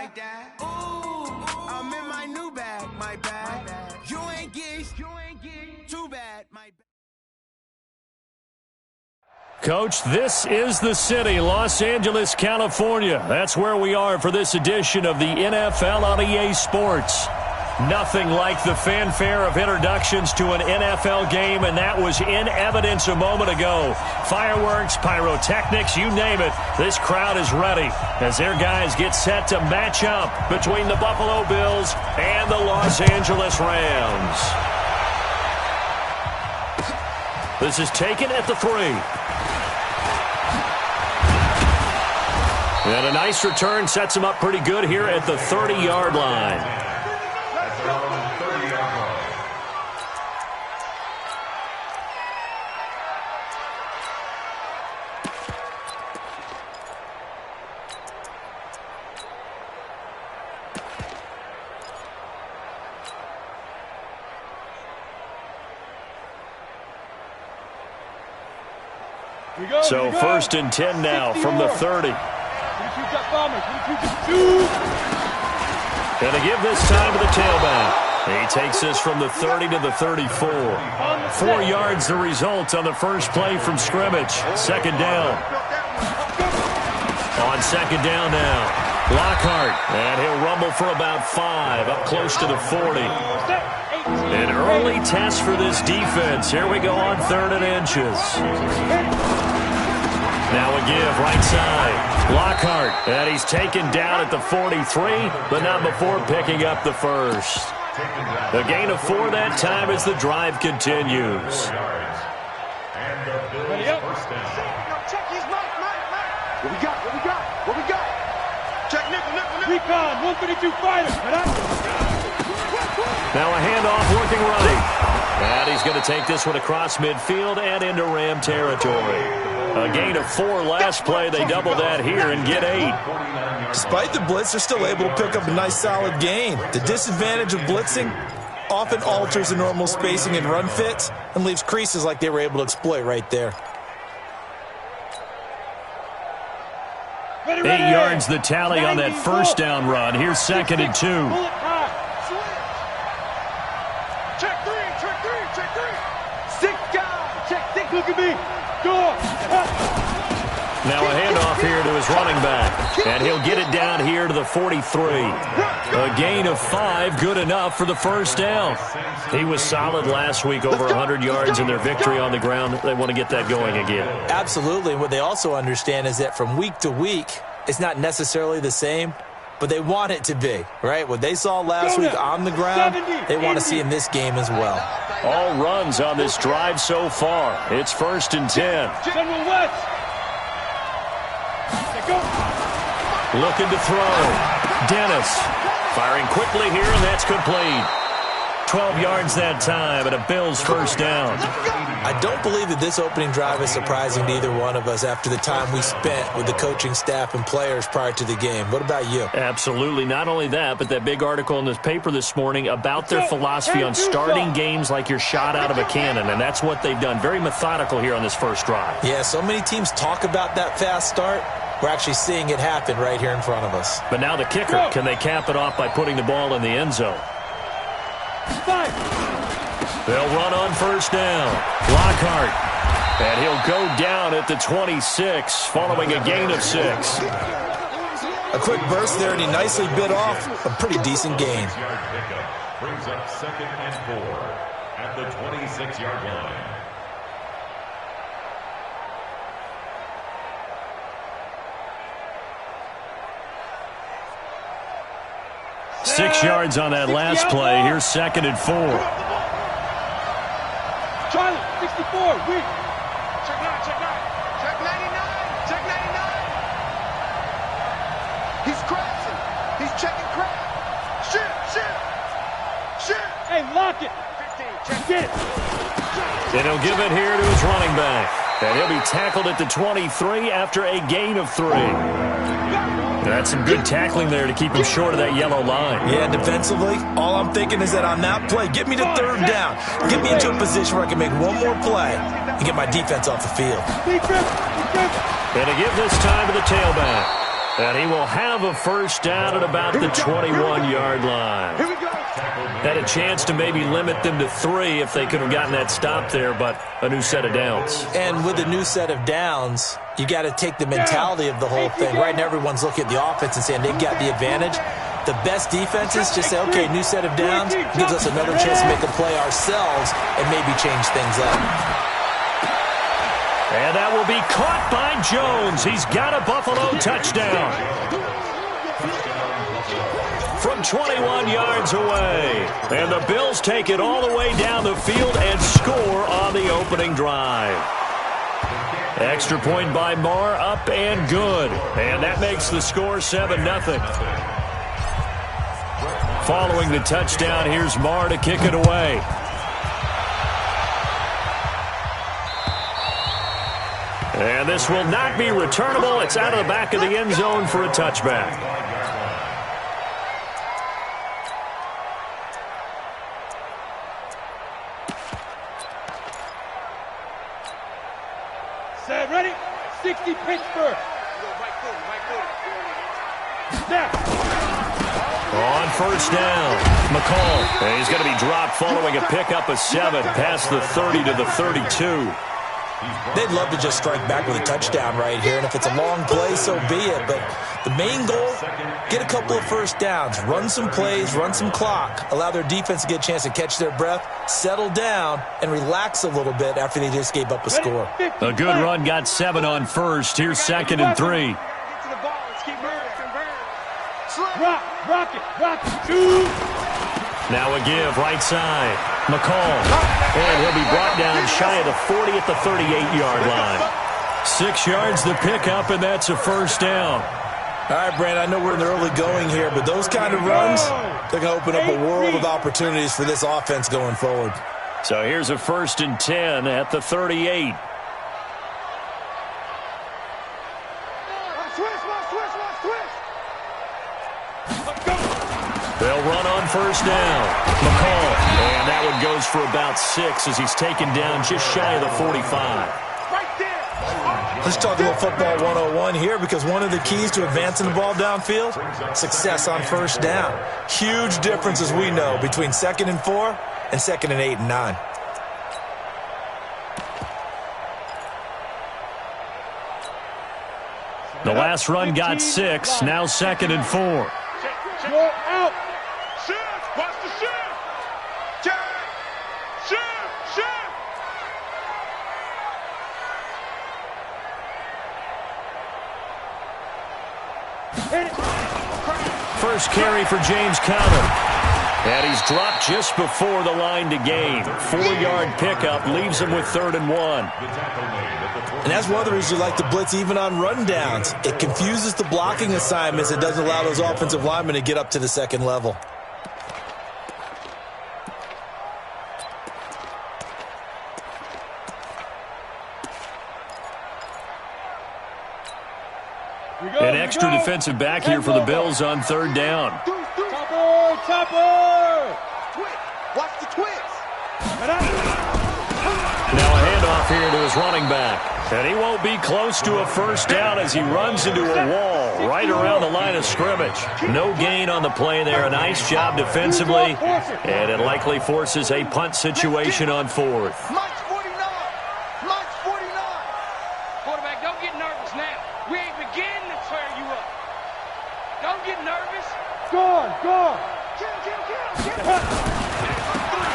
Ooh, I'm in my new bag, my bad. You ain't geese, too bad, my bad. Coach, this is the city, Los Angeles, California. That's where we are for this edition of the NFL on EA Sports. Nothing like the fanfare of introductions to an NFL game, and that was in evidence a moment ago. Fireworks, pyrotechnics, you name it. This crowd is ready as their guys get set to match up between the Buffalo Bills and the Los Angeles Rams. This is taken at the 3. And a nice return sets him up pretty good here at the 30-yard line. So 1st and 10 now from the 30. And to give this time to the tailback. He takes this from the 30 to the 34. 4 yards the result on the first play from scrimmage. 2nd down. On 2nd down now. Lockhart. And he'll rumble for about 5 up close to the 40. An early test for this defense. Here we go on 3rd and inches. Now a give right side. Lockhart. And he's taken down at the 43, but not before picking up the first. A gain of 4 that time as the drive continues. What we got? Check nickel. Recon, 132 fighter. Now a handoff working right. And he's going to take this one across midfield and into Ram territory. A gain of 4 last play. They double that here and get 8. Despite the blitz, they're still able to pick up a nice solid gain. The disadvantage of blitzing often alters the normal spacing and run fits and leaves creases like they were able to exploit right there. 8 yards the tally on that first down run. Here's 2nd and 2. Check 3. 6 guys. Check 6. Look at me. Now a handoff here to his running back. And he'll get it down here to the 43. A gain of 5, good enough for the first down. He was solid last week, over 100 yards in their victory on the ground. They want to get that going again. Absolutely. What they also understand is that from week to week, it's not necessarily the same, but they want it to be, right? What they saw last week on the ground, they want to see in this game as well. All runs on this drive so far. It's 1st and 10. General West. Looking to throw. Dennis firing quickly here, and that's complete. 12 yards that time, and a Bills first down. I don't believe that this opening drive is surprising to either one of us after the time we spent with the coaching staff and players prior to the game. What about you? Absolutely. Not only that, but that big article in this paper this morning about their philosophy on starting games like you're shot out of a cannon, and that's what they've done. Very methodical here on this first drive. Yeah, so many teams talk about that fast start. We're actually seeing it happen right here in front of us. But now the kicker, can they cap it off by putting the ball in the end zone? They'll run on first down. Lockhart. And he'll go down at the 26 following a gain of 6. A quick burst there, and he nicely bit off a pretty decent gain. Brings up 2nd and 4 at the 26-yard line. Six yards on that last play. Here's 2nd and 4. Charlie, 64, weak. Check 99. He's crashing. He's checking crash. Shit. Hey, lock it. 15, check it. And he'll give it here to his running back. And he'll be tackled at the 23 after a gain of 3. That's some good tackling there to keep him short of that yellow line. Yeah, defensively, all I'm thinking is that on that play, get me to 3rd down. Get me into a position where I can make one more play and get my defense off the field. And to give this time to the tailback. And he will have a first down at about the 21-yard line. Here we go. Had a chance to maybe limit them to 3 if they could have gotten that stop there, but a new set of downs. And with a new set of downs, you got to take the mentality of the whole thing. Right now, everyone's looking at the offense and saying they've got the advantage. The best defenses just say, okay, new set of downs, gives us another chance to make a play ourselves and maybe change things up. And that will be caught by Jones. He's got a Buffalo touchdown. From 21 yards away. And the Bills take it all the way down the field and score on the opening drive. Extra point by Marr, up and good. And that makes the score 7-0. Following the touchdown, here's Marr to kick it away. And this will not be returnable. It's out of the back of the end zone for a touchback. Set, ready? 60 Pittsburgh. Snap. On first down, McCall. And he's going to be dropped following a pickup of 7 past the 30 to the 32. They'd love to just strike back with a touchdown right here, and if it's a long play, so be it. But the main goal, get a couple of first downs, run some plays, run some clock, allow their defense to get a chance to catch their breath, settle down, and relax a little bit after they just gave up a score. A good run got 7 on first. Here's 2nd and 3. Get to the ball. Let's keep moving. Rock it. 2. Now a give, right side. McCall. And he'll be brought down shy of the 40 at the 38-yard line. 6 yards the pickup, and that's a first down. All right, Brandon, I know we're in the early going here, but those kind of runs, they're going to open up a world of opportunities for this offense going forward. So here's a 1st and 10 at the 38. They'll run on first down. McCall. And that one goes for about 6 as he's taken down just shy of the 45. Let's talk a little football 101 here, because one of the keys to advancing the ball downfield, success on first down. Huge difference, as we know, between 2nd and 4 and 2nd and 8 and 9. The last run got 6. Now 2nd and 4. Go out. Shift. Watch the shift. Shift. First carry for James Conner. And he's dropped just before the line to gain. 4-yard pickup leaves him with 3rd and 1. And that's one of the reasons you like to blitz even on rundowns. It confuses the blocking assignments. It doesn't allow those offensive linemen to get up to the 2nd level. An extra defensive back here for the Bills on 3rd down. Topper! Watch the twist. Now a handoff here to his running back. And he won't be close to a first down as he runs into a wall right around the line of scrimmage. No gain on the play there. A nice job defensively. And it likely forces a punt situation on 4th. March 49. March 49. Quarterback, don't get nervous now. We ain't beginning to tear you up. Don't get nervous. Gone.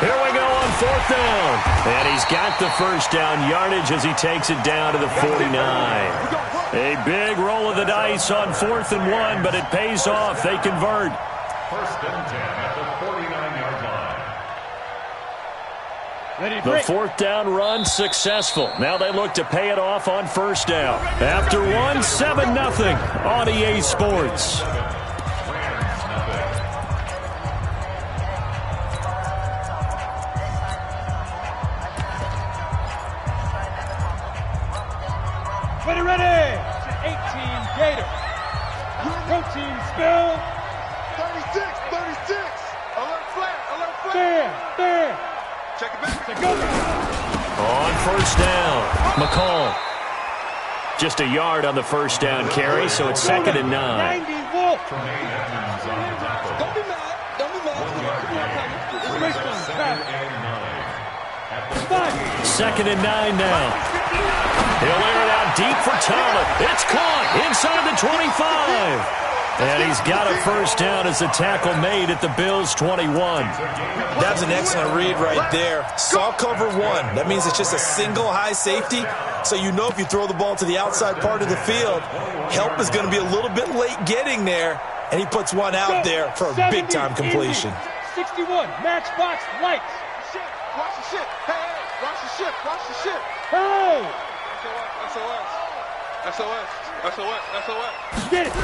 Here we go on 4th down. And he's got the first down yardage as he takes it down to the 49. A big roll of the dice on 4th and 1, but it pays off. They convert. 1st and 10 at the 49-yard line. The 4th down run successful. Now they look to pay it off on first down. After one, 7-0 on EA Sports. Ready. 18 Gator. Protein spill. 36. Alert flat. There. Check it back. Go. On first down, McCall. Just a yard on the first down carry, so it's 2nd and 9. 90, Wolf. Don't be mad. Don't be mad. It's race time. 2nd and 9 now. He'll air it out deep for Talent. It's caught inside the 25. And he's got a first down as a tackle made at the Bills' 21. That's an excellent read right there. Saw cover 1. That means it's just a single high safety. So you know if you throw the ball to the outside part of the field, help is going to be a little bit late getting there. And he puts one out there for a big-time completion. 61, Matchbox Lights. Watch the shit. Hey, watch the shit. Watch the shit. Hey! SOS. Get it.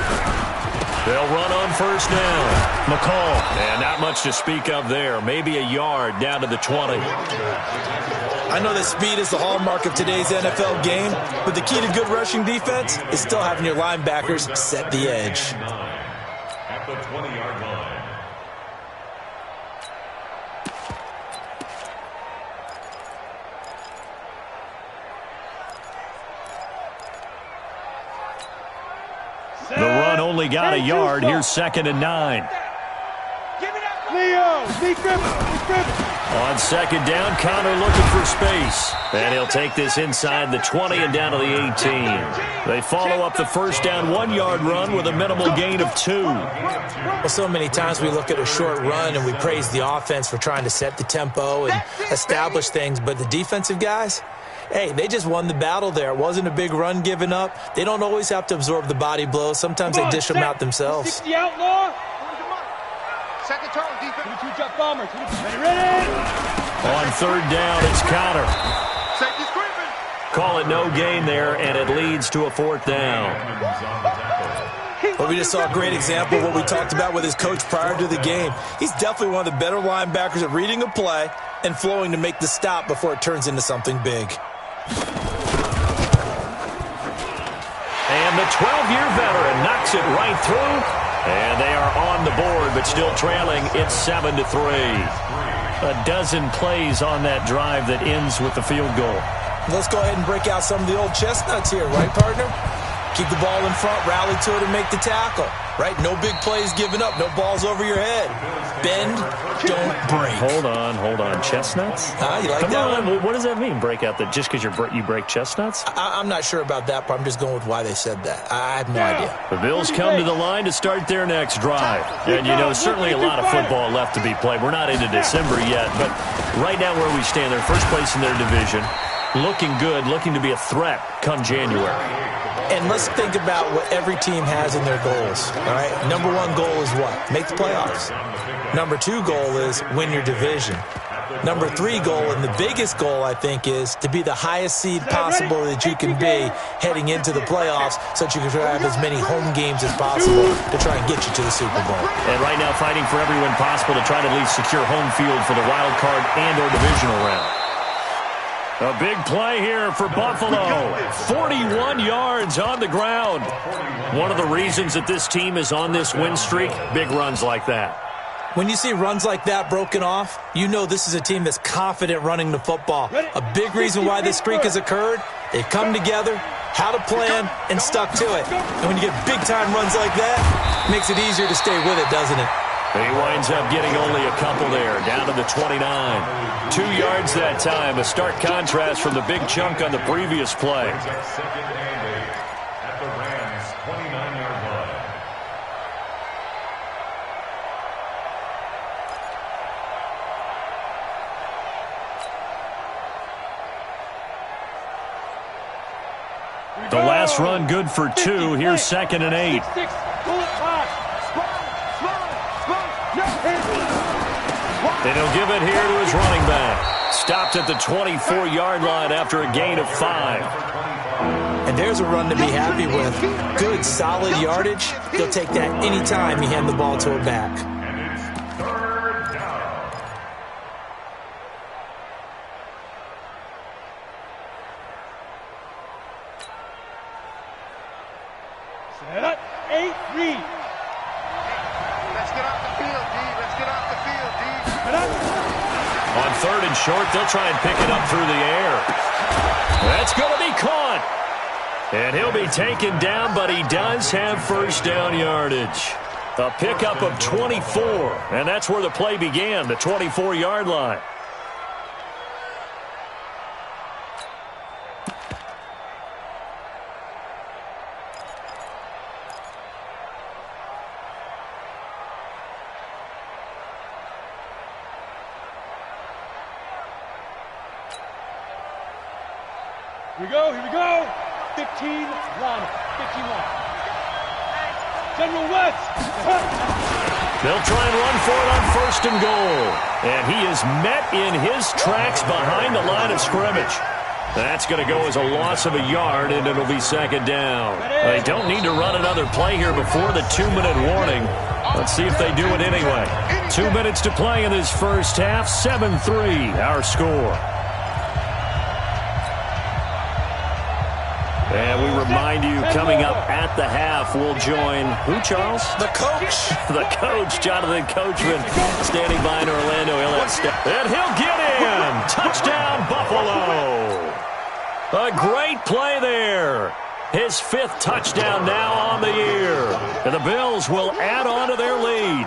They'll run on first down. McCall. And not much to speak of there. Maybe a yard down to the 20. I know that speed is the hallmark of today's NFL game, but the key to good rushing defense is still having your linebackers set the edge. At the 20-yard line. The run only got a yard. Here's 2nd and 9. Leo, Lee Griffin. On 2nd down, Connor looking for space. And he'll take this inside the 20 and down to the 18. They follow up the first down 1-yard run with a minimal gain of 2. Well, so many times we look at a short run and we praise the offense for trying to set the tempo and establish things, but the defensive guys, hey, they just won the battle there. It wasn't a big run given up. They don't always have to absorb the body blows. Sometimes they dish them out themselves. 60 outlaw. Second turn, defense. 22 jump bombers. Ready? On 3rd down, it's Connor. Safety screaming. Call it no gain there, and it leads to a 4th down. Well, we just saw a great example of what we talked about with his coach prior to the game. He's definitely one of the better linebackers at reading a play and flowing to make the stop before it turns into something big. And the 12-year veteran knocks it right through. And they are on the board, but still trailing. It's 7-3. A dozen plays on that drive that ends with the field goal. Let's go ahead and break out some of the old chestnuts here, right, partner? Keep the ball in front, rally to it, and make the tackle. Right? No big plays given up, no balls over your head. Bend, don't break. Hold on. Chestnuts? You like Come that on. one? What does that mean, break out? That just because you break chestnuts? I'm not sure about that, but I'm just going with why they said that. I have no idea. The Bills come to the line to start their next drive. And, certainly a lot of football left to be played. We're not into December yet, but right now where we stand, they're first place in their division. Looking good, looking to be a threat come January. And let's think about what every team has in their goals, all right? Number 1 goal is what? Make the playoffs. Number 2 goal is win your division. Number 3 goal, and the biggest goal, I think, is to be the highest seed possible that you can be heading into the playoffs so that you can have as many home games as possible to try and get you to the Super Bowl. And right now fighting for every win possible to try to at least secure home field for the wild card and or divisional round. A big play here for Buffalo. 41 yards on the ground. One of the reasons that this team is on this win streak, big runs like that. When you see runs like that broken off, you know this is a team that's confident running the football. A big reason why this streak has occurred, they've come together, had a plan, and stuck to it. And when you get big-time runs like that, it makes it easier to stay with it, doesn't it? He winds up getting only a couple there, down to the 29. 2 yards that time, a stark contrast from the big chunk on the previous play. Second and 8 at the Rams' 29-yard line. The last run good for 2. Here's 2nd and 8. And he'll give it here to his running back. Stopped at the 24-yard line after a gain of 5. And there's a run to be happy with. Good, solid yardage. He'll take that anytime you hand the ball to a back. And it's 3rd down. Set up. 8 read. Let's get off the field, D. Let's get off the field, D. On 3rd and short, they'll try and pick it up through the air. That's going to be caught. And he'll be taken down, but he does have first down yardage. A pickup of 24, and that's where the play began, the 24-yard line. Here we go. 15 line. General West. They'll try and run for it on first and goal. And he is met in his tracks behind the line of scrimmage. That's going to go as a loss of a yard, and it'll be second down. They don't need to run another play here before the 2-minute warning. Let's see if they do it anyway. 2 minutes to play in this first half. 7-3, our score. And we remind you, coming up at the half, we'll join who, Charles? The coach. The coach, Jonathan Coachman, standing by in Orlando. And he'll get in. Touchdown, Buffalo. A great play there. His 5th touchdown now on the year. And the Bills will add on to their lead.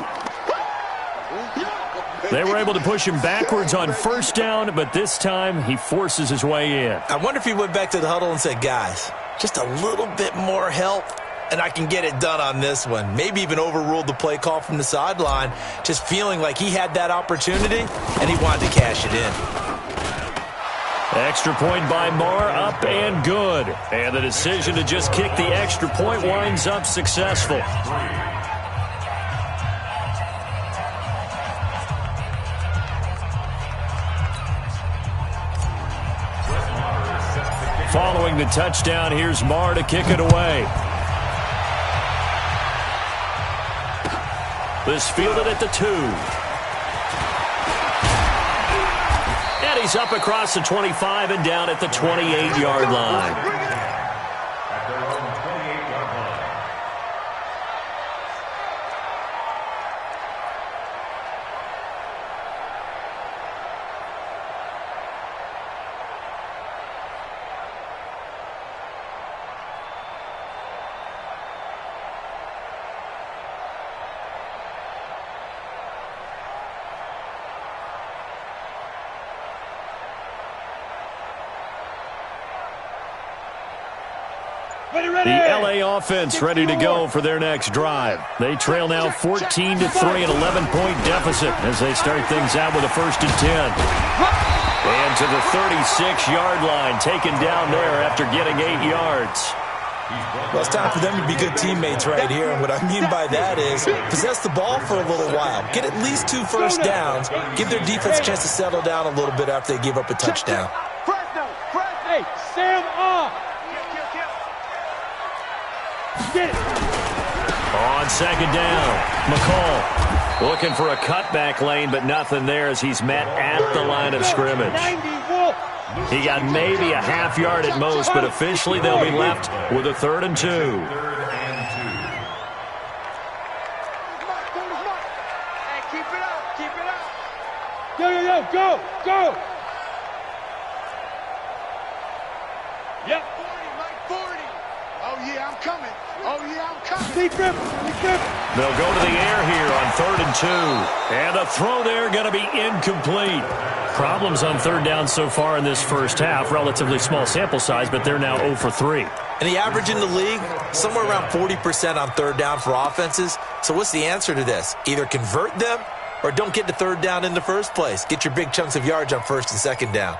They were able to push him backwards on first down, but this time he forces his way in. I wonder if he went back to the huddle and said, guys, just a little bit more help, and I can get it done on this one. Maybe even overruled the play call from the sideline, just feeling like he had that opportunity, and he wanted to cash it in. Extra point by Marr, up and good. And the decision to just kick the extra point winds up successful. Following the touchdown, here's Marr to kick it away. This fielded at the 2. And he's up across the 25 and down at the 28-yard line. The LA offense ready to go for their next drive. They trail now 14-3, an 11-point deficit as they start things out with a 1st and 10. And to the 36-yard line, taken down there after getting 8 yards. Well, it's time for them to be good teammates right here. And what I mean by that is possess the ball for a little while. Get at least 2 first downs. Give their defense a chance to settle down a little bit after they give up a touchdown. Hey, Sam off. On second down, McCall looking for a cutback lane, but nothing there as he's met at the line of scrimmage. He got maybe a half yard at most, but officially they'll be left with a 3rd and 2. Hey, keep it up, keep it up. Go. Yep. 40, Mike, 40. Oh, yeah, I'm coming. Deep grip. They'll go to the air here on 3rd and 2. And a throw there going to be incomplete. Problems on 3rd down so far in this first half. Relatively small sample size, but they're now 0 for 3. And the average in the league, somewhere around 40% on 3rd down for offenses. So what's the answer to this? Either convert them or don't get to 3rd down in the first place. Get your big chunks of yards on 1st and 2nd down.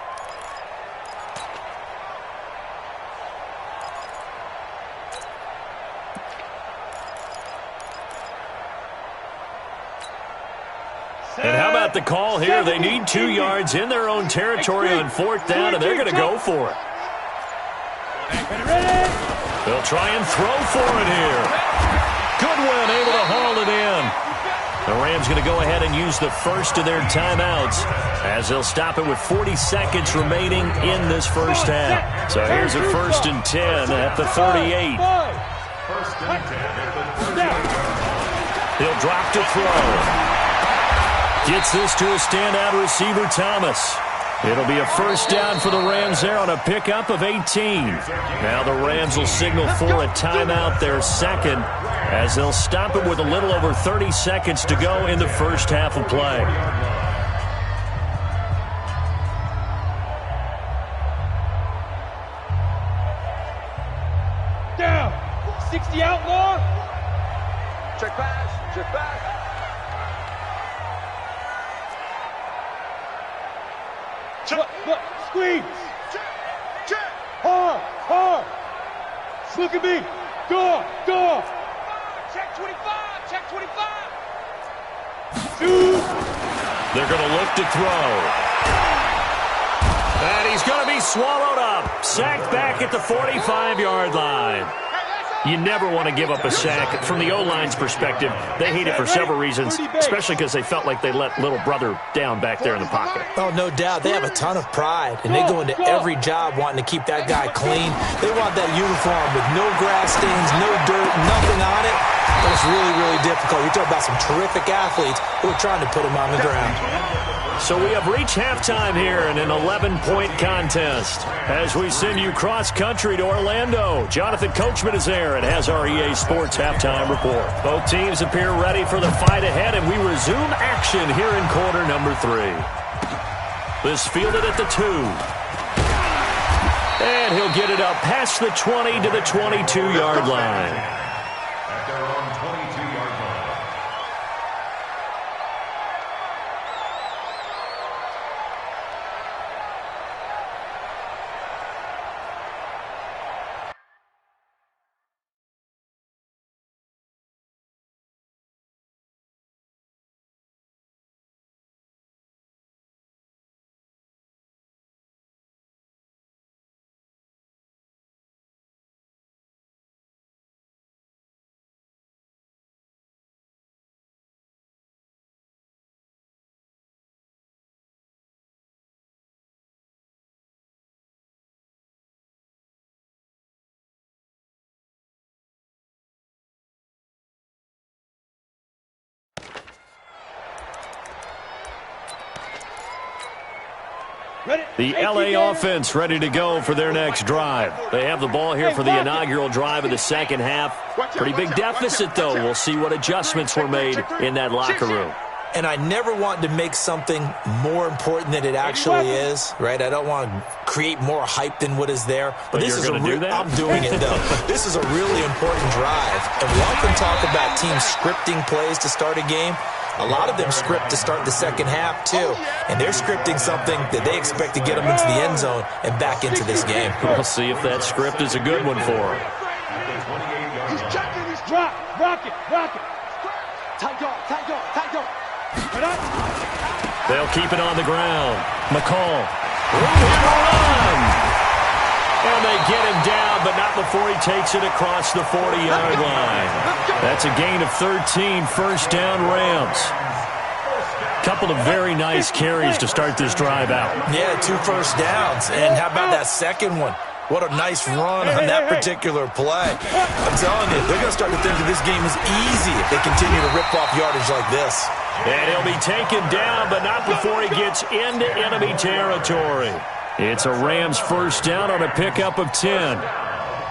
And how about the call here? They need 2 yards in their own territory on 4th down, and they're going to go for it. They'll try and throw for it here. Goodwin able to haul it in. The Rams going to go ahead and use the first of their timeouts as they'll stop it with 40 seconds remaining in this first half. So here's a 1st and 10 at the 38. He'll drop to throw. Gets this to a standout receiver, Thomas. It'll be a first down for the Rams there on a pickup of 18. Now the Rams will signal for a timeout, their second, as they'll stop it with a little over 30 seconds to go in the first half of play. Down. 60 outlaw. Check pass. Check pass. Look, squeeze. Check. Hard. Look at me. Go. Check 25. Check 25. Shoot. They're going to look to throw. And he's going to be swallowed up. Sacked back at the 45-yard line. You never want to give up a sack. From the O-line's perspective, they hate it for several reasons, especially because they felt like they let little brother down back there in the pocket. Oh, no doubt. They have a ton of pride, and they go into every job wanting to keep that guy clean. They want that uniform with no grass stains, no dirt, nothing on it. But it's really, really difficult. You're talking about some terrific athletes who are trying to put him on the ground. So we have reached halftime here in an 11-point contest. As we send you cross-country to Orlando, Jonathan Coachman is there and has our EA Sports halftime report. Both teams appear ready for the fight ahead, and we resume action here in quarter number 3. This fielded at the 2. And he'll get it up past the 20 to the 22-yard line. At their own 22-yard line. The LA offense ready to go for their next drive. They have the ball here for the inaugural drive of the second half. Pretty big deficit, though. We'll see what adjustments were made in that locker room. And I never want to make something more important than it actually is, right? I don't want to create more hype than what is there. But this is I'm doing it, though. This is a really important drive. And we often talk about teams scripting plays to start a game. A lot of them script to start the second half, too. And they're scripting something that they expect to get them into the end zone and back into this game. We'll see if that script is a good one for them. He's checking. He's Rock it. tight dog. They'll keep it on the ground. McCall. Run! And they get him down, but not before he takes it across the 40-yard line. That's a gain of 13, first down Rams. Couple of very nice carries to start this drive out. Yeah, 2 first downs. And how about that second one? What a nice run on that particular play. I'm telling you, they're going to start to think that this game is easy if they continue to rip off yardage like this. And he'll be taken down, but not before he gets into enemy territory. It's a Rams first down on a pickup of 10.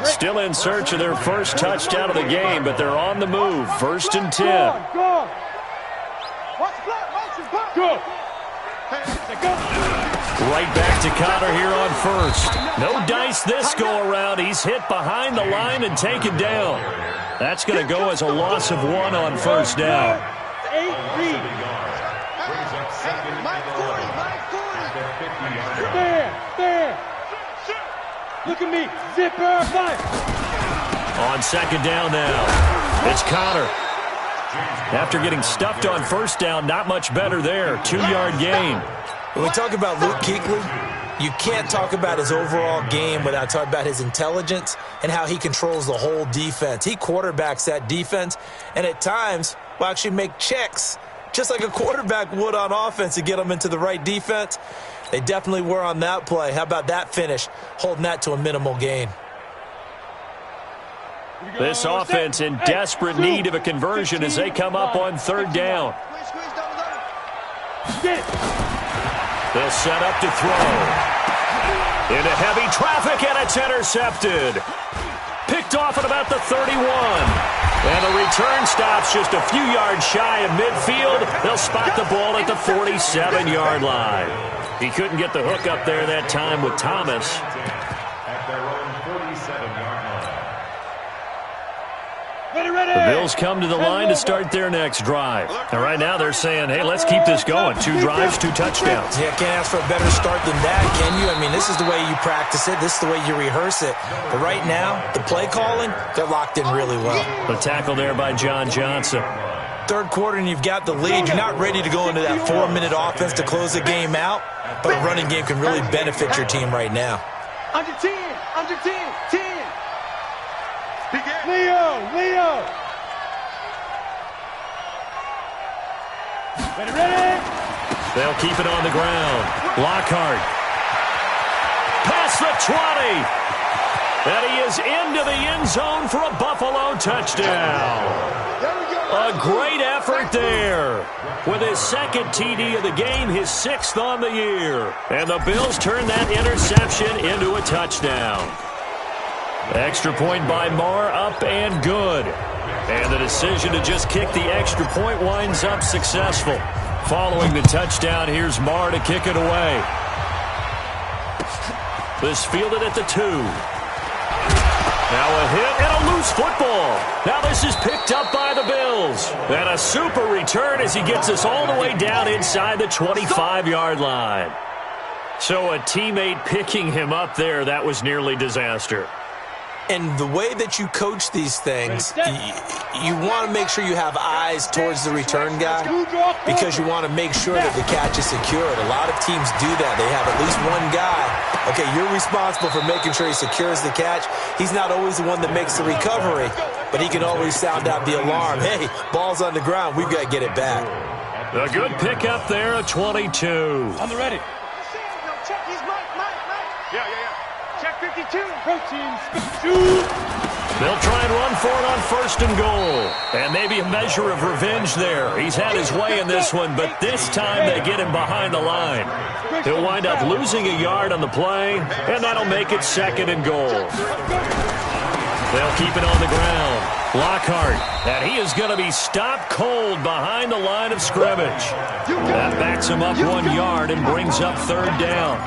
Still in search of their first touchdown of the game, but they're on the move. First and 10. Go. Right back to Connor here on first. No dice this go-around. He's hit behind the line and taken down. That's going to go as a loss of 1 on first down. 8 read. There. Look at me. Zipper, fight. On second down now. It's Connor. After getting stuffed on first down, not much better there. 2-yard gain. When we talk about Luke Kuechly, you can't talk about his overall game without talking about his intelligence and how he controls the whole defense. He quarterbacks that defense, and at times will actually make checks, just like a quarterback would on offense to get them into the right defense. They definitely were on that play. How about that finish, holding that to a minimal gain? This offense in desperate need of a conversion as they come up on third down. They'll set up to throw. Into heavy traffic, and it's intercepted. Picked off at about the 31. And the return stops just a few yards shy of midfield. They'll spot the ball at the 47-yard line. He couldn't get the hook up there that time with Thomas. At their own 47-yard line. The Bills come to the line to start their next drive. And right now they're saying, hey, let's keep this going. 2 drives, 2 touchdowns. Yeah, can't ask for a better start than that, can you? I mean, this is the way you practice it. This is the way you rehearse it. But right now, the play calling, they're locked in really well. The tackle there by John Johnson. Third quarter and you've got the lead. You're not ready to go into that 4-minute offense to close the game out. But a running game can really benefit your team right now. Under 10, 10. Leo. Ready. They'll keep it on the ground. Lockhart. Past the 20. And he is into the end zone for a Buffalo touchdown. A great effort there. With his second TD of the game, his 6th on the year. And the Bills turn that interception into a touchdown. Extra point by Marr, up and good. And the decision to just kick the extra point winds up successful. Following the touchdown, here's Marr to kick it away. This fielded at the 2. Now a hit and a loose football. Now this is picked up by the Bills. And a super return as he gets us all the way down inside the 25-yard line. So a teammate picking him up there, that was nearly disaster. And the way that you coach these things, you want to make sure you have eyes towards the return guy because you want to make sure that the catch is secured. A lot of teams do that. They have at least one guy. Okay, you're responsible for making sure he secures the catch. He's not always the one that makes the recovery, but he can always sound out the alarm. Hey, ball's on the ground. We've got to get it back. A good pickup there at 22. On the ready. Check his mic. Yeah. Check 52. They'll try and run for it on 1st and goal. And maybe a measure of revenge there. He's had his way in this one, but this time they get him behind the line. He'll wind up losing a yard on the play, and that'll make it 2nd and goal. They'll keep it on the ground. Lockhart, and he is going to be stopped cold behind the line of scrimmage. That backs him up 1 yard and brings up 3rd down.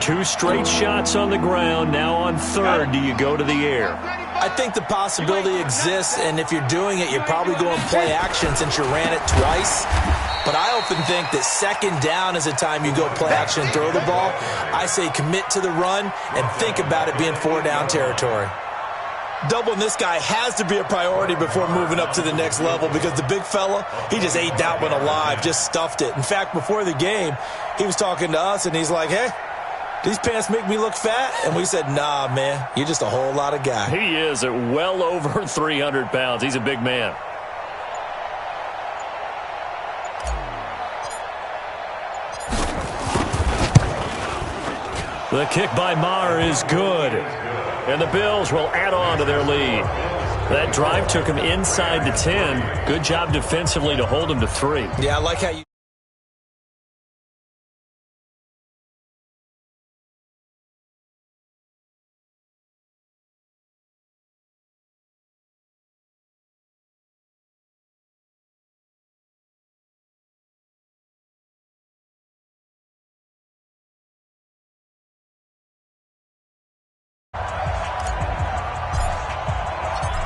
2 straight shots on the ground. Now on 3rd, do you go to the air? I think the possibility exists, and if you're doing it, you're probably going play action since you ran it twice. But I often think that 2nd down is the time you go play action and throw the ball. I say commit to the run and think about it being 4-down territory. Doubling this guy has to be a priority before moving up to the next level because the big fella, he just ate that one alive, just stuffed it. In fact, before the game, he was talking to us, and he's like, hey, these pants make me look fat? And we said, nah, man, you're just a whole lot of guy. He is at well over 300 pounds. He's a big man. The kick by Marr is good. And the Bills will add on to their lead. That drive took him inside the 10. Good job defensively to hold him to 3. Yeah, I like how you...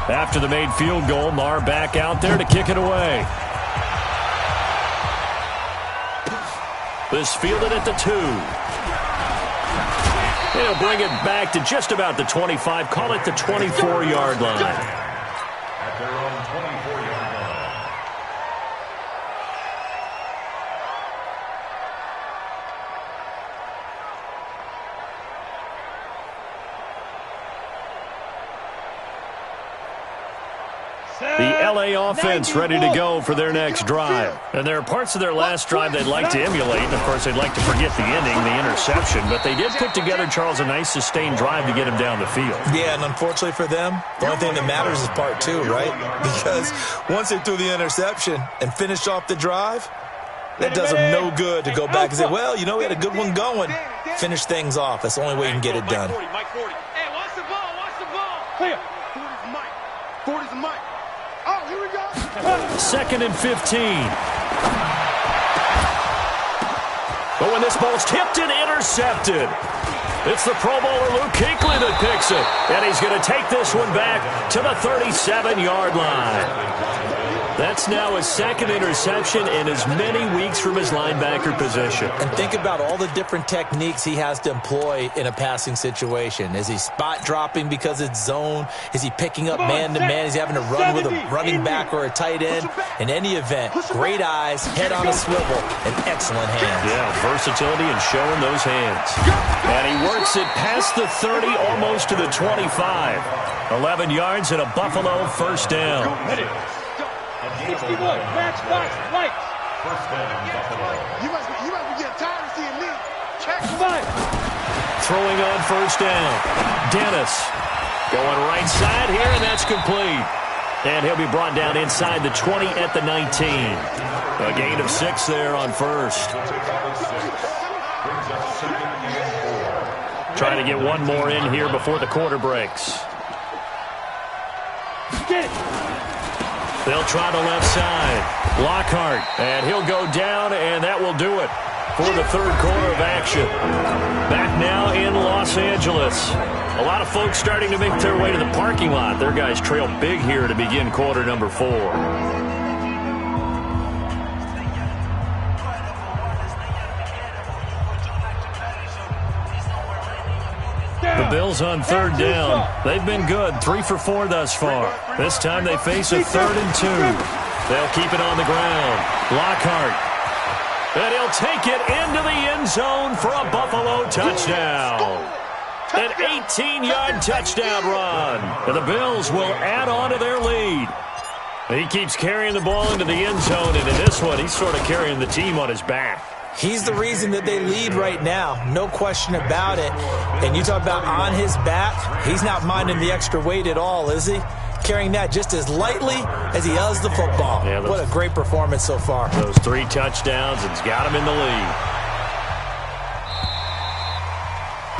After the made field goal, Marr back out there to kick it away. This fielded at the 2. He'll bring it back to just about the 25. Call it the 24-yard line. At their own 24-yard line. The LA offense ready to go for their next drive. And there are parts of their last drive they'd like to emulate. And, of course, they'd like to forget the ending, the interception. But they did put together, Charles, a nice sustained drive to get him down the field. Yeah, and unfortunately for them, the only thing that matters is part 2, right? Because once they threw the interception and finished off the drive, That does them no good to go back and say, well, you know, we had a good one going. Finish things off. That's the only way you can get it done. Mike 40. Hey, watch the ball. Watch the ball. Clear. 40's Mike. 40's Mike. Oh, here we go. 2nd and 15. But when this ball's tipped and intercepted, it's the Pro Bowler Luke Kuechly that picks it. And he's going to take this one back to the 37-yard line. That's now his 2nd interception in as many weeks from his linebacker position. And think about all the different techniques he has to employ in a passing situation. Is he spot dropping because it's zone? Is he picking up man-to-man? Is he having to run with a running back or a tight end? In any event, great eyes, head on a swivel, and excellent hands. Yeah, versatility and showing those hands. And he works it past the 30, almost to the 25. 11 yards and a Buffalo first down. 60 boys. Match box. Lights. First down, Buffalo. You must be getting tired of seeing me. Check. Five. Throwing on first down. Dennis going right side here, and that's complete. And he'll be brought down inside the 20 at the 19. A gain of 6 there on first. Trying to get one more in here before the quarter breaks. Get it. They'll try the left side. Lockhart, and he'll go down, and that will do it for the third quarter of action. Back now in Los Angeles. A lot of folks starting to make their way to the parking lot. Their guys trail big here to begin quarter number 4. The Bills on third down. They've been good, 3 for 4 thus far. This time they face a 3rd and 2. They'll keep it on the ground. Lockhart. And he'll take it into the end zone for a Buffalo touchdown. An 18-yard touchdown run. And the Bills will add on to their lead. He keeps carrying the ball into the end zone, and in this one, he's sort of carrying the team on his back. He's the reason that they lead right now. No question about it. And you talk about on his back, he's not minding the extra weight at all, is he? Carrying that just as lightly as he does the football. Yeah, what a great performance so far. Those 3 touchdowns, it's got him in the lead.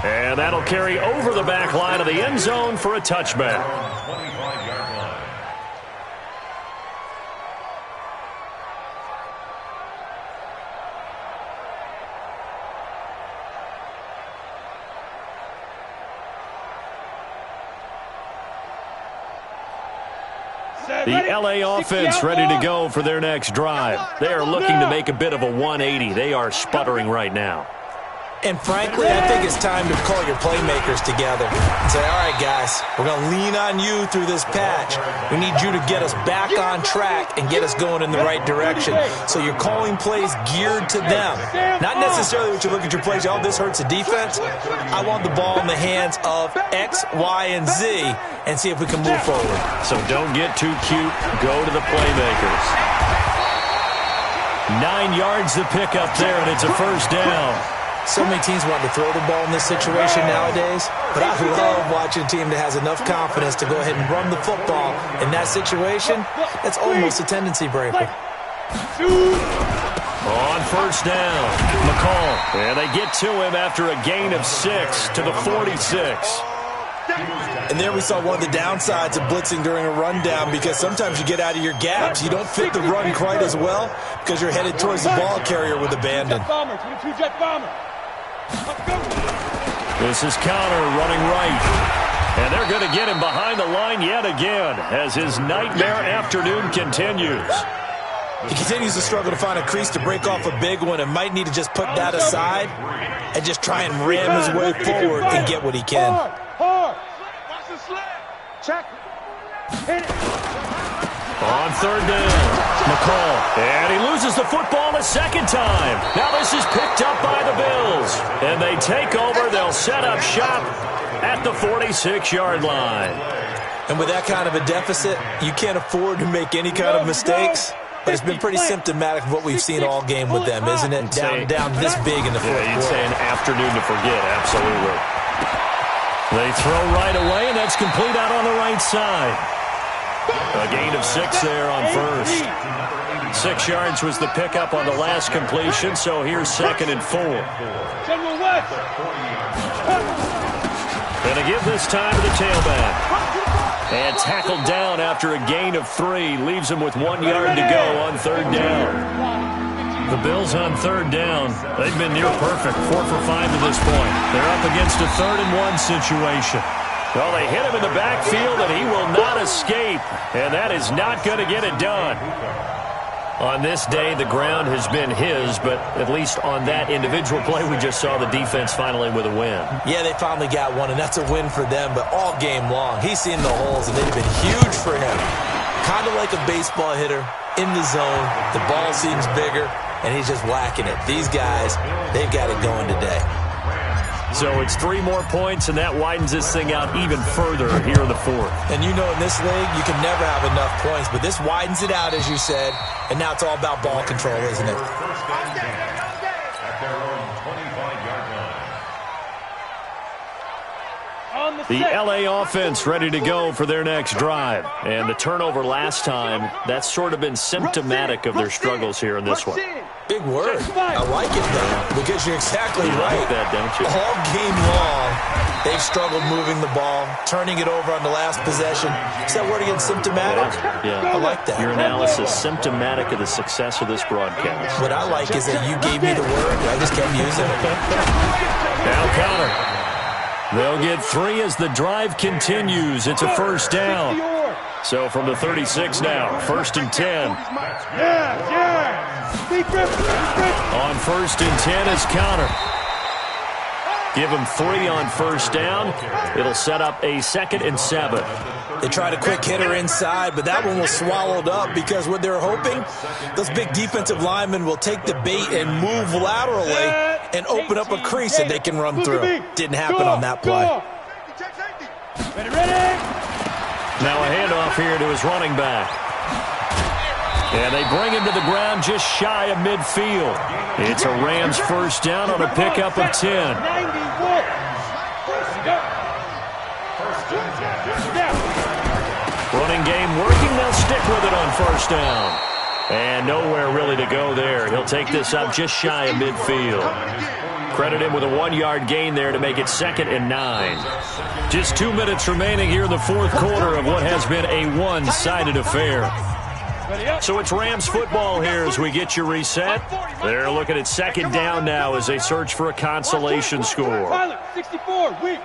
And that'll carry over the back line of the end zone for a touchback. The LA offense ready to go for their next drive. They are looking to make a bit of a 180. They are sputtering right now. And frankly, I think it's time to call your playmakers together and say, all right, guys, we're going to lean on you through this patch. We need you to get us back on track and get us going in the right direction. So you're calling plays geared to them. Not necessarily what you look at your plays, oh, this hurts the defense. I want the ball in the hands of X, Y, and Z and see if we can move forward. So don't get too cute. Go to the playmakers. 9 yards to pick up there, and it's a first down. So many teams want to throw the ball in this situation nowadays, but I love watching a team that has enough confidence to go ahead and run the football in that situation. That's almost a tendency breaker. On first down, McCall. And they get to him after a gain of 6 to the 46. And there we saw one of the downsides of blitzing during a rundown, because sometimes you get out of your gaps. You don't fit the run quite as well because you're headed towards the ball carrier with abandon. Jet bomber. This is Connor running right. And they're going to get him behind the line yet again as his nightmare afternoon continues. He continues to struggle to find a crease to break off a big one and might need to just put that aside and just try and ram his way forward and get what he can. Hard. Watch the sled. Check. Hit it. On third down, McCall. And he loses the football a second time. Now this is picked up by the Bills. And they take over. They'll set up shop at the 46-yard line. And with that kind of a deficit, you can't afford to make any kind of mistakes. But it's been pretty symptomatic of what we've seen all game with them, isn't it? Down this big in the fourth quarter. You'd say an afternoon to forget, absolutely. They throw right away, and that's complete out on the right side. A gain of 6 there on first. 6 yards was the pickup on the last completion, so here's 2nd and 4. And a give this time to the tailback. And tackled down after a gain of 3. Leaves him with 1 yard to go on 3rd down. The Bills on 3rd down. They've been near perfect. 4 for 5 to this point. They're up against a 3rd and 1 situation. Well, they hit him in the backfield, and he will not escape. And that is not going to get it done. On this day, the ground has been his, but at least on that individual play, we just saw the defense finally with a win. Yeah, they finally got one, and that's a win for them, but all game long, he's seen the holes, and they've been huge for him. Kind of like a baseball hitter in the zone. The ball seems bigger, and he's just whacking it. These guys, they've got it going today. So it's 3 more points, and that widens this thing out even further here in the 4th. And you know in this league, you can never have enough points, but this widens it out, as you said, and now it's all about ball control, isn't it? At their own 25-yard line. The L.A. offense ready to go for their next drive. And the turnover last time, that's sort of been symptomatic of their struggles here in this one. Big word. I like it, though, because you're exactly right. You like that, don't you? All game long, they've struggled moving the ball, turning it over on the last possession. Is that word again, symptomatic? Yeah. I like that. Your analysis, symptomatic of the success of this broadcast. What I like is that you gave me the word, I just kept using it. Now counter. They'll get 3 as the drive continues. It's a 1st down. So from the 36 now, 1st and 10. On 1st and 10 is counter. Give him 3 on 1st down. It'll set up a 2nd and 7. They tried a quick hitter inside, but that one was swallowed up because what they're hoping, those big defensive linemen will take the bait and move laterally and open up a crease that they can run through. Didn't happen on that play. Now a handoff here to his running back. And they bring him to the ground just shy of midfield. It's a Rams 1st down on a pickup of 10. Running game working. They'll stick with it on 1st down. And nowhere really to go there. He'll take this up just shy of midfield. Credit him with a 1-yard gain there to make it 2nd and 9. Just 2 minutes remaining here in the 4th quarter of what has been a one-sided affair. So it's Rams football here as we get you reset. They're looking at 2nd down now as they search for a consolation score. 64, weak.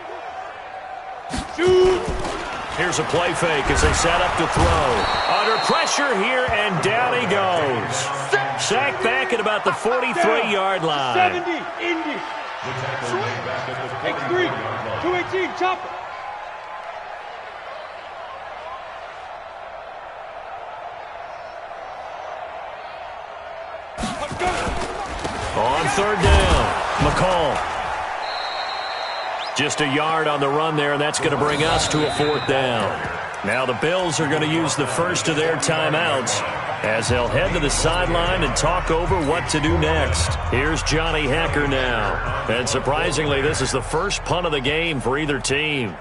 Shoot. Here's a play fake as they set up to throw. Under pressure here, and down he goes. Sacked back at about the 43-yard line. 70, Indy. X3, 218, chopper. On 3rd down, McCall. Just a yard on the run there, and that's going to bring us to a 4th down. Now the Bills are going to use the first of their timeouts as they'll head to the sideline and talk over what to do next. Here's Johnny Hecker now. And surprisingly, this is the first punt of the game for either team.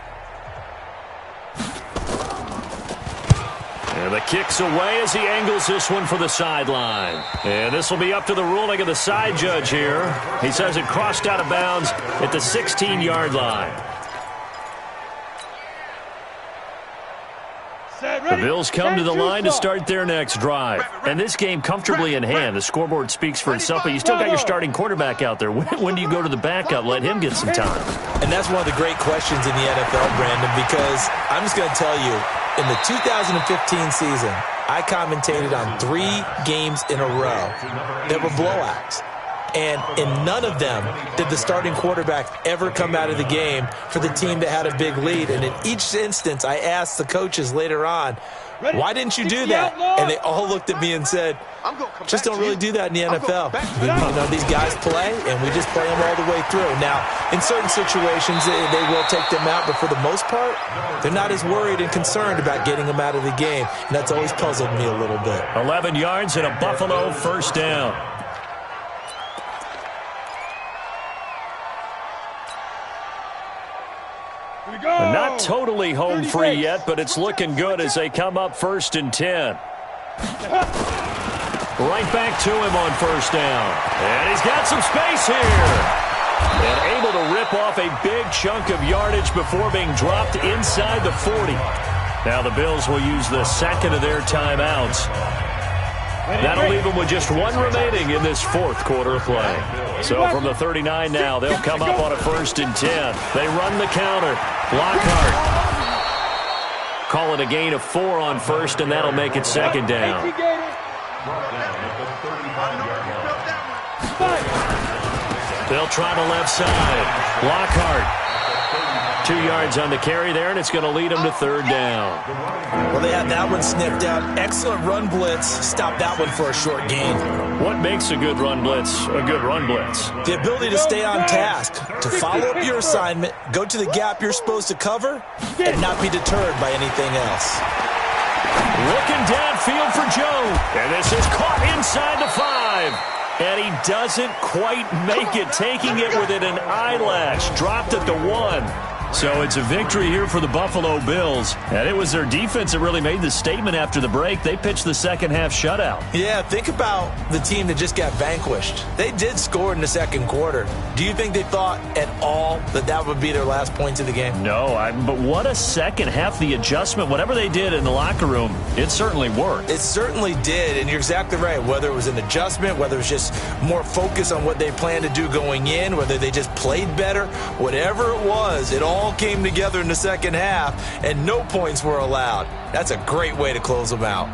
And the kick's away as he angles this one for the sideline. And this will be up to the ruling of the side judge here. He says it crossed out of bounds at the 16-yard line. The Bills come to the line to start their next drive. And this game comfortably in hand. The scoreboard speaks for itself, but you still got your starting quarterback out there. When do you go to the backup? Let him get some time. And that's one of the great questions in the NFL, Brandon, because I'm just going to tell you, in the 2015 season, I commentated on 3 games in a row that were blowouts. And in none of them did the starting quarterback ever come out of the game for the team that had a big lead. And in each instance, I asked the coaches later on, why didn't you do that? And they all looked at me and said, just don't really do that in the NFL. You know, these guys play, and we just play them all the way through. Now, in certain situations, they will take them out, but for the most part, they're not as worried and concerned about getting them out of the game. And that's always puzzled me a little bit. 11 yards and a Buffalo 1st down. Not totally home free yet, but it's looking good as they come up 1st and 10. Right back to him on 1st down. And he's got some space here. And able to rip off a big chunk of yardage before being dropped inside the 40. Now the Bills will use the second of their timeouts. That'll leave them with just one remaining in this 4th quarter of play. So from the 39 now, they'll come up on a 1st and 10. They run the counter. Lockhart. Call it a gain of 4 on 1st, and that'll make it 2nd down. They'll try the left side. Lockhart. 2 yards on the carry there, and it's going to lead them to 3rd down. Well, they had that one sniffed out. Excellent run blitz. Stop that one for a short gain. What makes a good run blitz a good run blitz? The ability to stay on task, to follow up your assignment, go to the gap you're supposed to cover, and not be deterred by anything else. Looking downfield for Joe. And this is caught inside the 5. And he doesn't quite make it, taking it within an eyelash. Dropped at the 1. So it's a victory here for the Buffalo Bills. And it was their defense that really made the statement after the break. They pitched the second half shutout. Yeah, think about the team that just got vanquished. They did score in the 2nd quarter. Do you think they thought at all that that would be their last points of the game? No, but what a second half. The adjustment, whatever they did in the locker room, it certainly worked. It certainly did, and you're exactly right. Whether it was an adjustment, whether it was just more focus on what they planned to do going in, whether they just played better, whatever it was, it all came together in the second half, and no points were allowed. That's a great way to close them out.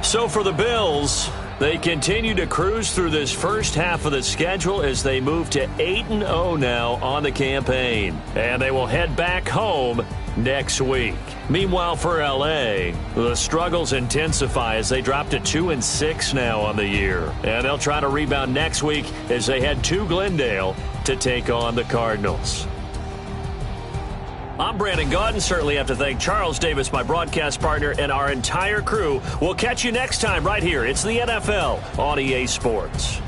So for the Bills, they continue to cruise through this first half of the schedule as they move to 8-0 now on the campaign. And they will head back home next week. Meanwhile, for L.A., the struggles intensify as they drop to 2-6 now on the year. And they'll try to rebound next week as they head to Glendale to take on the Cardinals. I'm Brandon Gaudin. Certainly have to thank Charles Davis, my broadcast partner, and our entire crew. We'll catch you next time right here. It's the NFL on EA Sports.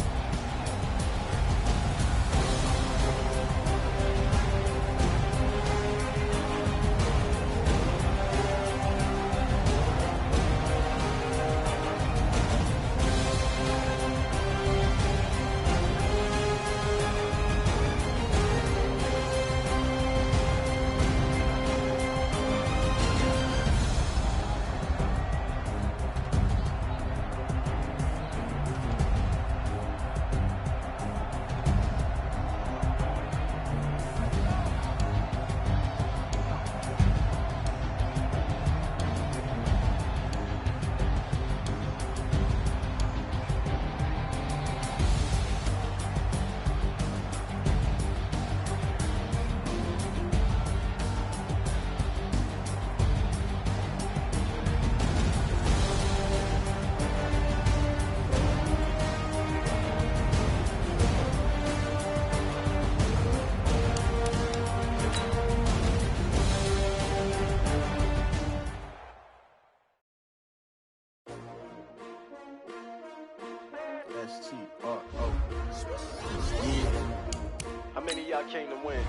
How many of y'all came to win?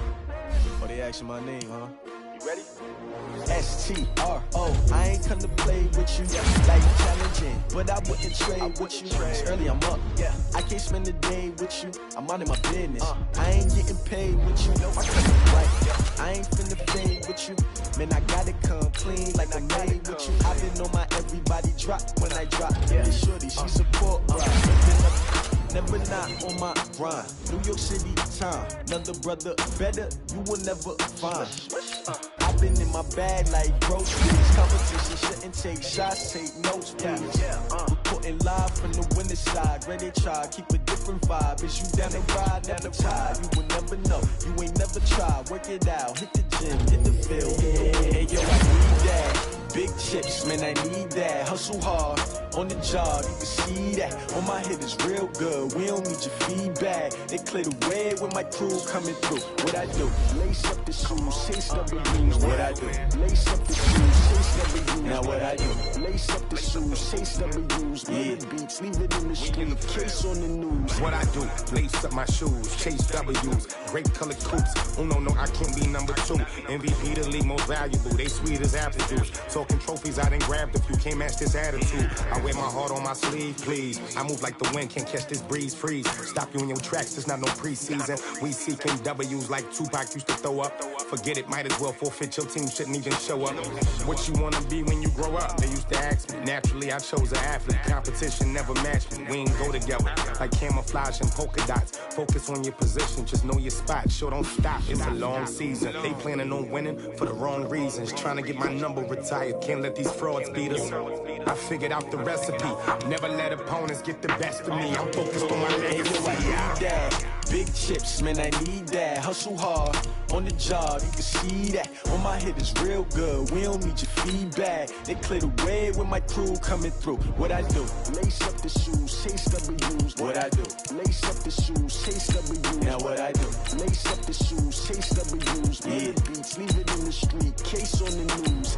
Oh, they asking my name, huh? You ready? S-T-R-O. I ain't come to play with you, like challenging, but I wouldn't trade with you. It's early, I'm up. Yeah, I can't spend the day with you. I'm minding my business. I ain't getting paid with you. I come right. I ain't finna fade with you. Man, I gotta come clean like I made with you. I've been on my everybody drop when I drop. Yeah, shorty, she support. Never not on my grind. New York City time. Another brother better, you will never find. I've been in my bag like groceries. Competition shouldn't take shots, take notes, please. Reporting live from the winning side. Ready to try, keep a different vibe. Is you down the ride, down the tide? You will never know, you ain't never tried. Work it out, hit the gym, hit the field. Hey yo, I need that. Big chips, man, I need that. Hustle hard. on the job, you can see that. On my head is real good, we don't need your feedback. They clear the way with my crew coming through. What I do, lace up the shoes, chase W's. What I do, lace up the shoes, chase W's. Now what I do, lace up the shoes, chase W's. Million beats, leave it in the street, case on the news. What I do, lace up my shoes, chase W's. Great colored coops, oh no, I can't be number 2. MVP the league most valuable, they sweet as apple juice. Talking trophies, I done grabbed a few, can't match this attitude. I wear my heart on my sleeve, please. I move like the wind, can't catch this breeze, freeze. Stop you in your tracks, it's not no preseason. We seeking W's like Tupac used to throw up. Forget it, might as well forfeit, your team shouldn't even show up. What you wanna be when you grow up? They used to ask me. Naturally, I chose an athlete. Competition never matched me. We ain't go together like camouflage and polka dots. Focus on your position, just know your spot. Sure, don't stop, it's a long season. They planning on winning for the wrong reasons. Trying to get my number retired, can't let these frauds beat us. I figured out the recipe. Never let opponents get the best of me. I'm focused on my legacy. Big chips, man, I need that. Hustle hard on the job, you can see that. On my head is real good, we don't need your feedback. They clear the way with my crew coming through. What I do, lace up the shoes, chase W's. What I do, lace up the shoes, chase W's. Now what I do, lace up the shoes, chase W's. Million beats, leave it in the street, case on the news.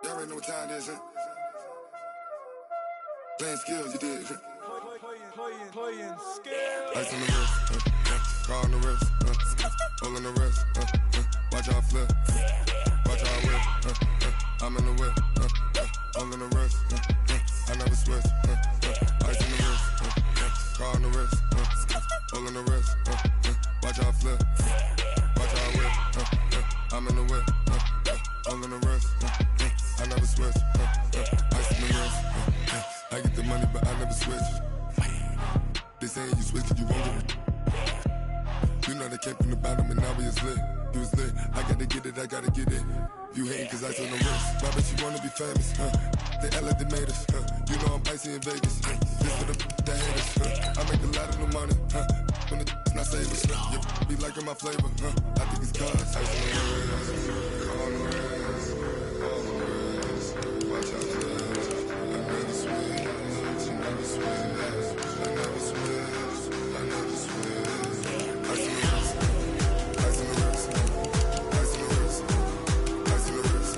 Y'all already know what time it is, huh? Playing skills, you did, huh? Playing skills. Ice on the wrist, car on the wrist, all on the wrist, Watch how I flip. Watch how I whip. I'm in the whip. All in the wrist. I never switch. Ice in the wrist. Car on the wrist. All in the wrist. Watch how I flip. Watch how I whip. I'm in the whip. All in the wrist. I never switch. Ice in the wrist. I get the money, but I never switch. They saying you switch, you won't get it. You know they came from the bottom and now we is lit. You was lit. I gotta get it, I gotta get it. You hating cause ice on the wrist. Why bet you wanna be famous, They act like they made us, You know I'm icy in Vegas, This for the haters, I make a lot of new money, When it's not savers, You be liking my flavor, I think it's cause ice on the wrist. On the wrist. On the wrist. Watch out for this. I never switch. I never switch. I never switch. I never switch. Ice on the wrist. Ice on the wrist. Ice on the wrist. Ice on the wrist. Ice on the wrist.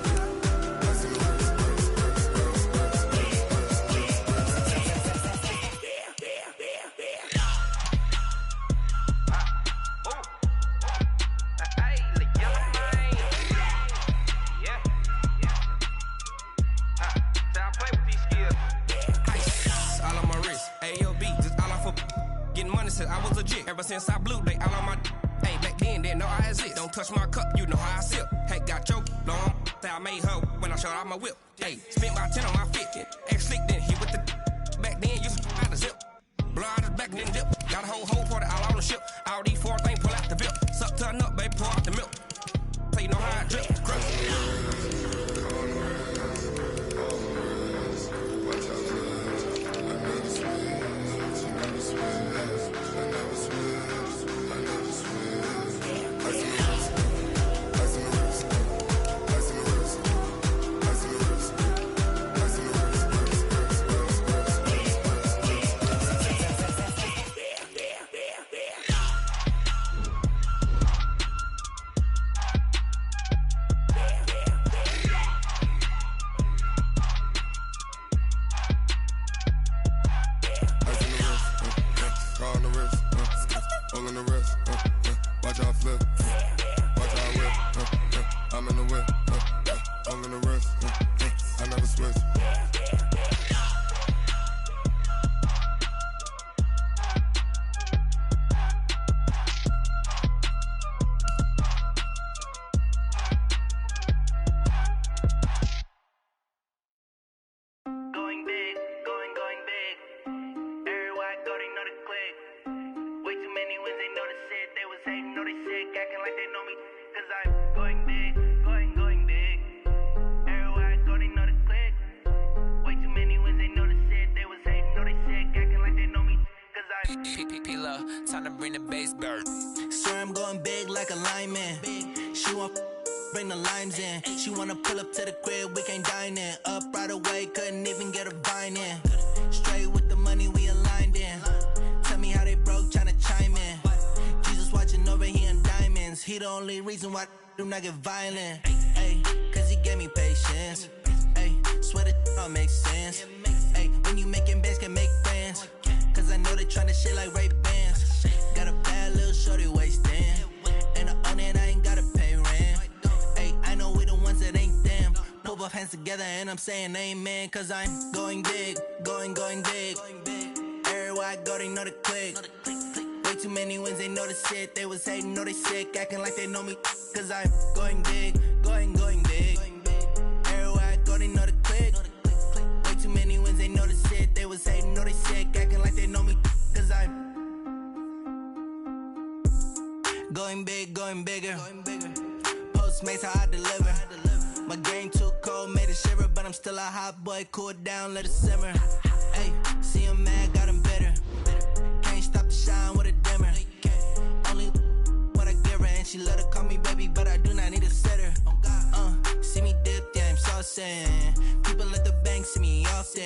I was legit. Ever since I blew, they all on my hey, back then, didn't know I exist. Don't touch my cup, you know how I sip. Hey, got choked, long. Say I made her when I showed off my whip. Hey, spent my 10 on my 50. Ex-slick, then hit with the back then, used to out the zip. Blow out his back, then dip. Got a whole party all on the ship. All these 4 things pull out the bip. Suck, turn up, baby, pour out the milk. So you know how I drip. Crush. Time to bring the bass bird. Swear I'm going big like a lineman. She want bring the limes in. She wanna pull up to the crib, we can't dine in. Up right away, couldn't even get a vine in. Straight with the money we aligned in. Tell me how they broke, tryna chime in. Jesus watching over here in diamonds. He the only reason why I do not get violent. Ay, cause he gave me patience. Ay, swear that all makes sense. Ay, when you making bands can make friends. Cause I know they tryna shit like Ray-Bans. Got a bad little shorty wasting. And I own it, I ain't gotta pay rent. Ay, I know we the ones that ain't them. Put both hands together and I'm saying amen. Cause I'm going big, going big. Everywhere I go, they know the click. Way too many wins, they know the shit. They was hating, know they sick, acting like they know me. Cause I'm going big, going big. Everywhere I go, they know the click. Way too many wins, they know the shit. They was hating, know they sick, acting like they know me. Cause I'm going big, going bigger. Postmates how I deliver. My game too cold, made it shiver. But I'm still a hot boy, cool it down, let it simmer. Ay, see him mad, got him bitter. Can't stop the shine with a dimmer. Only what I give her, and she let her call me baby, but I do not need a sitter. See me dip, yeah, I'm saucing. People at the bank see me often.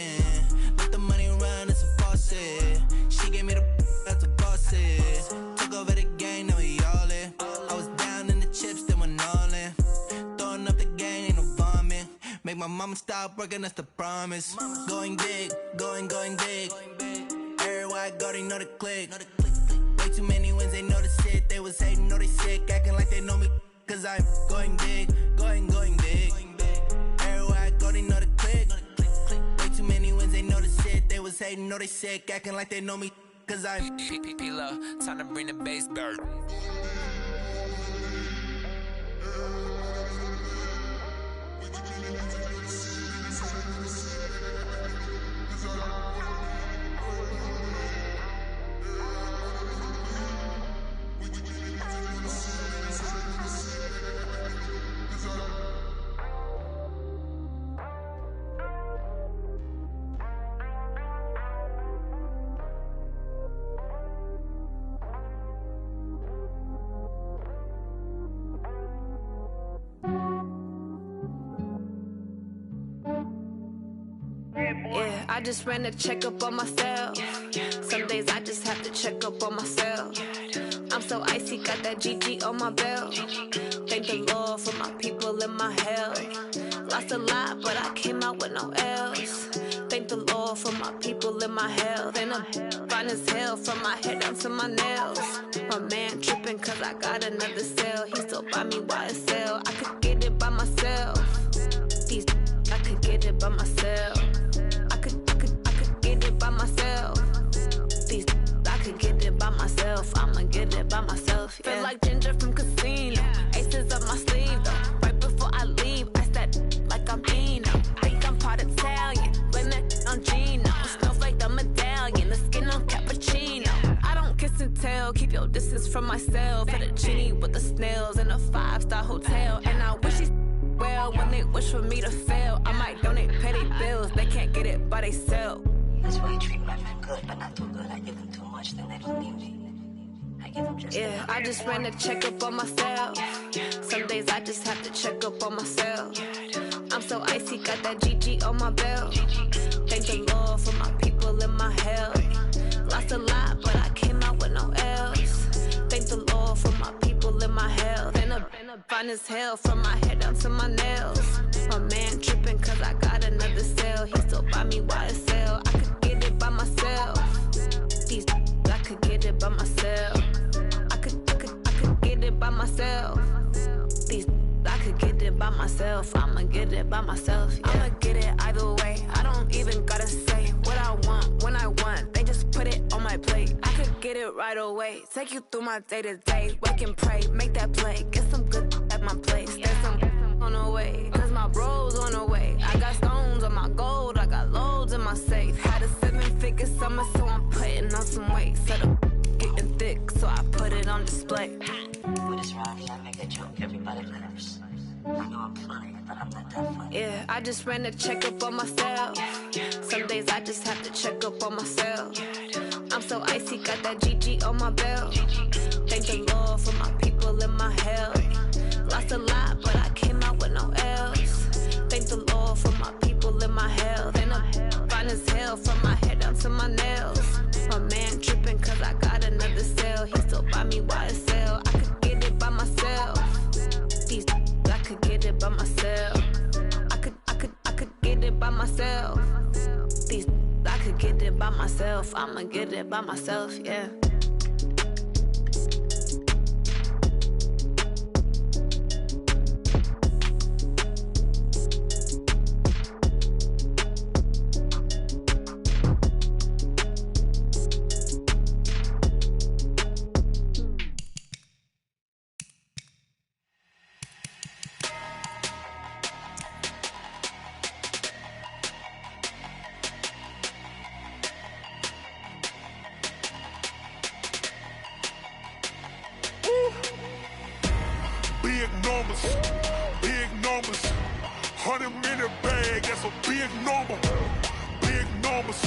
Let the money run, it's a faucet. She gave me the that's a faucet. Took over the game, now we all in. I was down in the chips, then went all in. Throwing up the game, ain't no vomit. Make my mama stop working, that's the promise. Going big, going big. Everywhere I go, they know the click. Way too many wins, they know the shit. They was hating, know they sick, acting like they know me. cause I'm going big, going big. Everywhere I go, they know the click. Way too many wins, they know the shit. They was hating, know they sick, acting like they know me, cause I'm P-P-P-Love, time to bring the bass back. Yeah, I just ran a checkup on myself. Some days I just have to check up on myself. I'm so icy, got that GG on my belt. Thank the Lord for my people in my health. Lost a lot, but I came out with no L's. Thank the Lord for my people in my health. And I'm fine as hell from my head down to my nails. My man tripping cause I got another cell. He still buy me YSL. I could get it by myself. These I could get it by myself. I could get it by myself. These I could get it by myself. I'ma get it by myself. Yeah. Feel like Ginger from Casino. Aces up my sleeve though. Right before I leave, I said like I'm Eno. Think I'm part Italian. Blame it on Gino. Smells like the medallion. The skin on cappuccino. I don't kiss and tell. Keep your distance from myself. Put a genie with the snails in a 5-star hotel. And I wish he's well when they wish for me to fail. I might donate petty bills. They can't get it by themselves. That's why I treat my men good, but not too good. I give them too much, then they don't need me. I give them just yeah, I just ran a checkup on myself. Some days I just have to check up on myself. I'm so icy, got that GG on my belt. Thank the Lord for my people in my health. Lost a lot, but I came out with no L's. Thank the Lord for my people in my health. And I'm fine as hell from my head down to my nails. My man tripping cause I got another cell. He still buy me YSL. I could get it by myself. These I could get it by myself. I could get it by myself. These I could get it by myself. I'ma get it by myself. Yeah. I'ma get it either way. I don't even gotta say what I want when I want. They just put it on my plate. I could get it right away. Take you through my day to day. Wake and pray, make that play. Get some good at my place. There's some on the way. Cause my bro's on the way. I got stones on my gold. I got loads in my safe. Had a 7-figure summer, so I'm putting on some weight. Set up getting thick, so I put it on display. For this round here, I make a joke, everybody laughs. I know I'm funny, but I'm not that funny. Yeah, I just ran a checkup on myself. Some days I just have to check up on myself. I'm so icy, got that GG on my belt. Thank the Lord for my people in my health. Lost a lot, but I came out with no L's. Thank the Lord for my people in my health. And I'm fine as hell from my head down to my nails. My man tripping cause I got another cell. He still buy me YSL. I could get it by myself. These I could get it by myself. I could get it by myself. These I could get it by myself. I'ma get it by myself, yeah. Big numbers, 100-minute bag, that's a big number. Big numbers,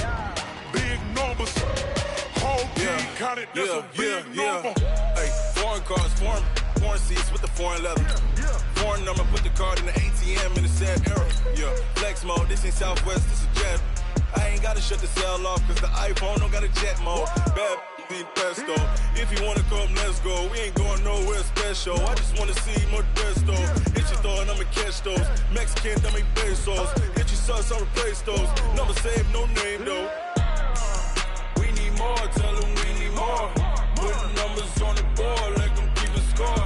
whole team counted, that's a big number. Hey, foreign cars, foreign seats with the foreign leather. Foreign number, put the card in the ATM in the sad era. Yeah, flex mode, this ain't Southwest, this is jet. I ain't gotta shut the cell off, cause the iPhone don't got a jet mode. Bad need pesto. If you wanna come, let's go. We ain't going nowhere special. I just wanna see Modesto. Hit your throw and I'ma catch those. Mexican, I make pesos. Hit your sauce, I'll replace those. Never save no name though. We need more, tell them we need more. Put the numbers on the board, let them keep a score.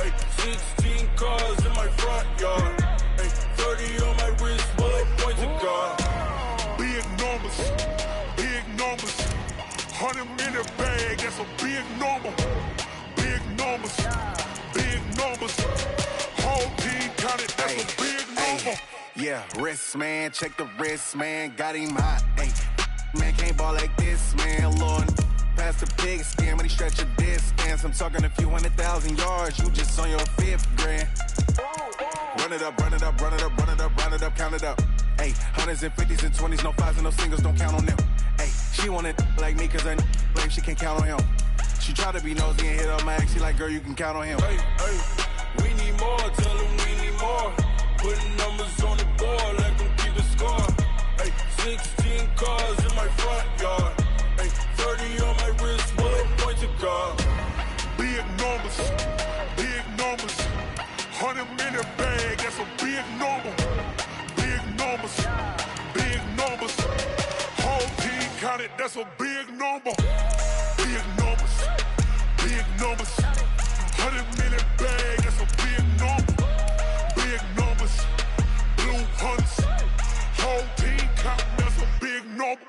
Hey, 16 that's a big number. Big numbers, big numbers. Whole team counted, that's a big number. Yeah, wrist, man, check the wrist, man. Got him hot, ayy. Man, can't ball like this, man. Lord, past the pig skin when he stretch a distance. I'm talking a few 100,000 yards. You just on your 5th grand. Run it up, run it up, run it up, run it up, run it up, count it up. Ayy, hundreds and 50s and 20s, no 5s and no singles, don't count on them. Ayy, she want it like me, cause her blame she can't count on him. She try to be nosy and hit up my ex, she like, girl, you can count on him. Hey, we need more, tell them we need more. Putting numbers on the board, let them keep the score. Hey, 16 cars in my front yard. Hey, 30 on my wrist, bullet point to God. Big numbers, big numbers. 100-minute bag, that's a big number. Big numbers, big numbers. Whole team counted, that's a big number. Big numbers, big numbers. 100-minute bag, that's a big number. Big numbers, blue hunts. Whole team counting, that's a big number.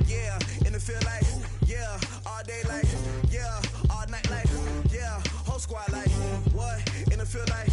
Yeah, in the field like, yeah, all day like, yeah, all night like, yeah, whole squad like, what? In the field like,